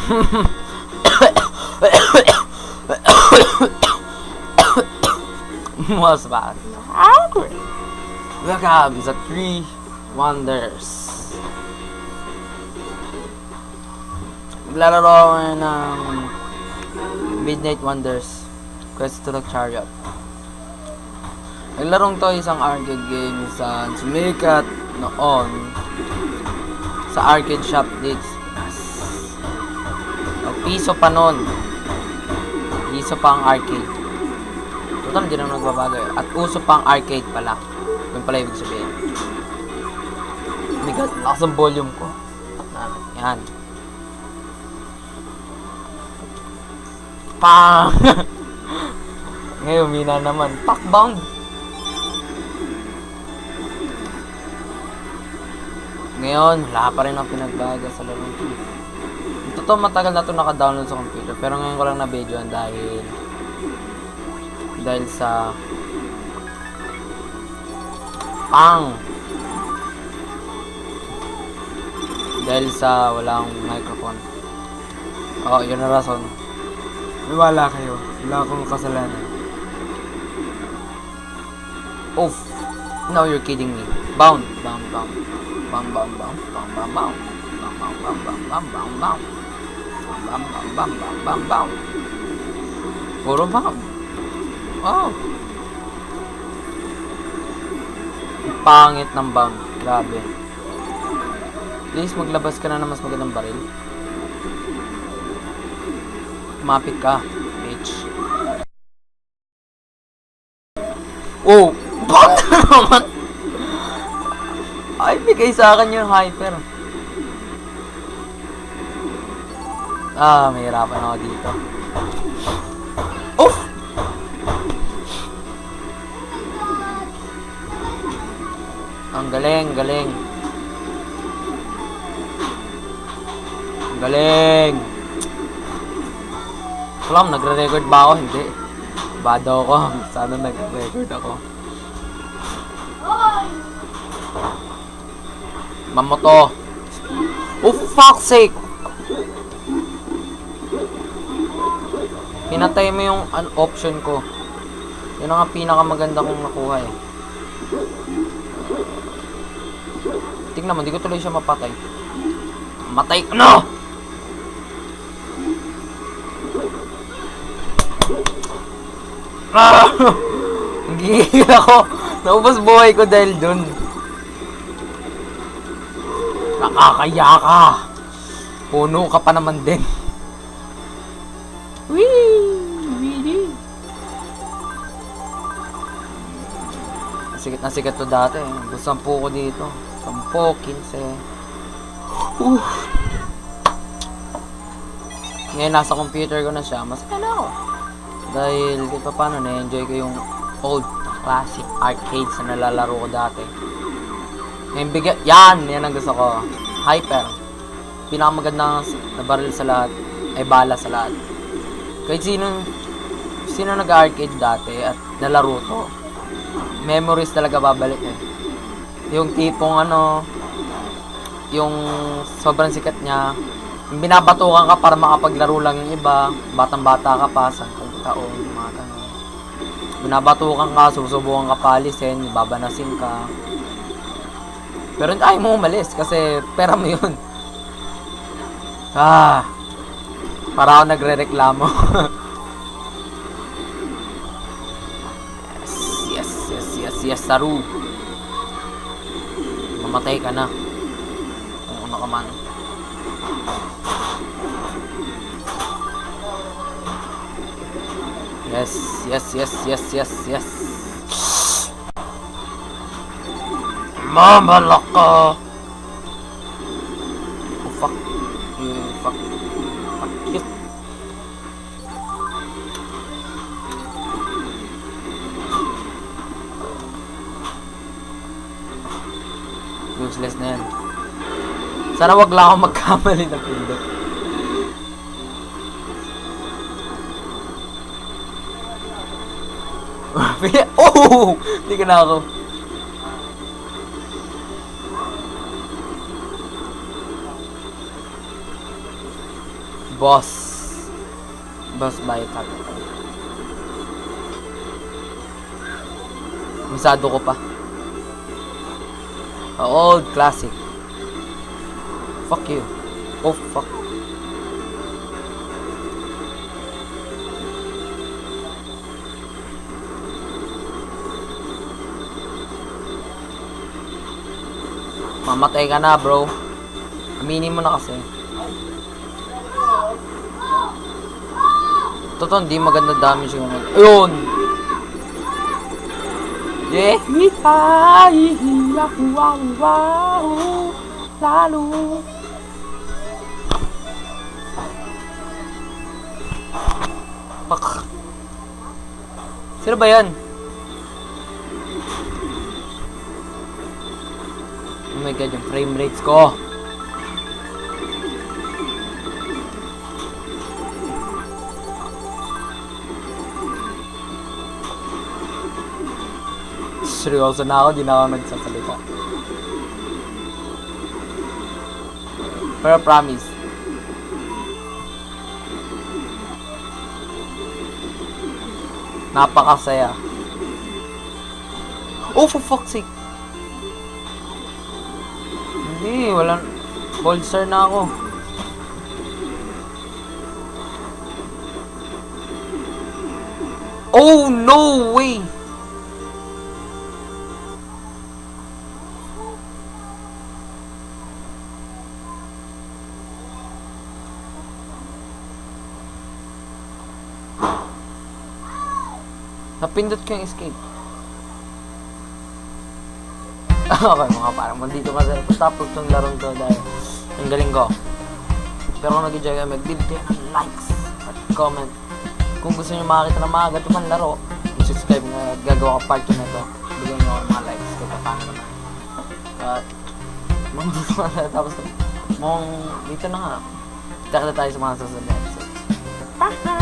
Was bad. Welcome sa 3 Wonders. Maglalaro ako ng Midnight Wonders Quest to the Chariot. Naglarong to isang arcade game sa sumikat noon sa arcade shop dito. Piso pa noon. Piso pa ang arcade. Total, hindi na nagbabago. At uso pa ang arcade pala. Yun pala ibig sabihin. Oh my god, lakas ang volume ko. Yan. Pang! Ngayon, mina naman. Packbound! Ngayon, wala pa rin ang pinagbago sa laro ko. Totoo, matagal na ito naka-download sa computer. Pero ngayon ko lang na-videoan dahil sa dahil sa walang microphone. Oo, yun ang rason. Wala kayo. Wala akong kasalanan. Oof. Now you're kidding me. Bound. Bound. Bam bam bam bam bam bam bam bam bam bam bam bam bam bam bam bam bam. Puro bam. Wow. Pangit ng bam. Grabe. Please maglabas ka na ng mas magandang baril. Mapit ka, bitch. Oh, bakit naman? Ay, bigay sa akin yung hyper. Mahirapan ako dito. Oof! Ang galing. Ang galing. Alam, nagre-record ba ako? Hindi. Bado ako. Sana nagre-record ako. Mamoto. Oh, fuck's sake! Pinatay mo yung option ko. Yun ang pinakamaganda kong nakuha eh. Tingnan mo, hindi ko tuloy siya mapatay. Matay ko na! Gigil ako. Naubos buhay ko dahil dun. Nakakaya ka. Puno ka pa naman din. Wee! Sikat na sikat to dati. Gusto 10 ko dito. 10, 15. Ngayon nasa computer ko na siya. Mas na ako. Dahil kahit pa paano na-enjoy ko yung old classic arcades na nalalaro ko dati. Ngayon yan ang gusto ko. Hyper. Pinakamagandang na baril sa lahat ay bala sa lahat. Kahit sino nag-arcade dati at nalaro to, memories talaga babalik eh. Yung tipong yung sobrang sikat niya, yung binabatukan ka para makapaglaro lang yung iba, batang-bata ka pa, 10 taon, mga tanong. Binabatukan ka, susubukan ka palisin, babanasin ka. Pero ayaw mo umalis kasi pera mo yun. Para ako nagre-reklamo. Yes, Saru. Mamatay ka na. Kung ano ka man. Yes. Mamalak ka. Oh, fuck you. Useless na yan. Sana wag lang ako magkamali ng pindot. Oh! Hindi ka na ako. Boss. Boss Vital. Misado ko pa. Old classic. Fuck you. Oh fuck. Mamatay ka na, bro. Aminin mo na kasi. Totoo, hindi maganda damage yung ano. Ayun! Yeah! Lalo! Fuck! Sino ba yan? Oh my god, yung frame rates ko. Seryoso na ako, di na ako nagsasalita. Pero promise. Napakasaya. Oh, for fuck's sake. Hindi, walang gold star na ako. Oh, no way! Napindot ko yung escape. Okay mga parang mandito ka sa tapos ng larong to dahil ang galing ko. Pero kung nag-enjoy kayo, mag-leave kayo ng likes at comment. Kung gusto nyo makakita ng mga gato pang laro, subscribe na gagawa ka part 2 na ito. Bigyan nyo ako ng mga likes kung paano naman. At mandito ka na tapos mong dito na nga. Kita tayo sa mga susunod na episodes. Bye!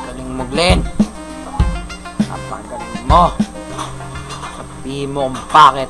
Galing mo, Glenn. Napagaling mo. Sabihin mo kung bakit.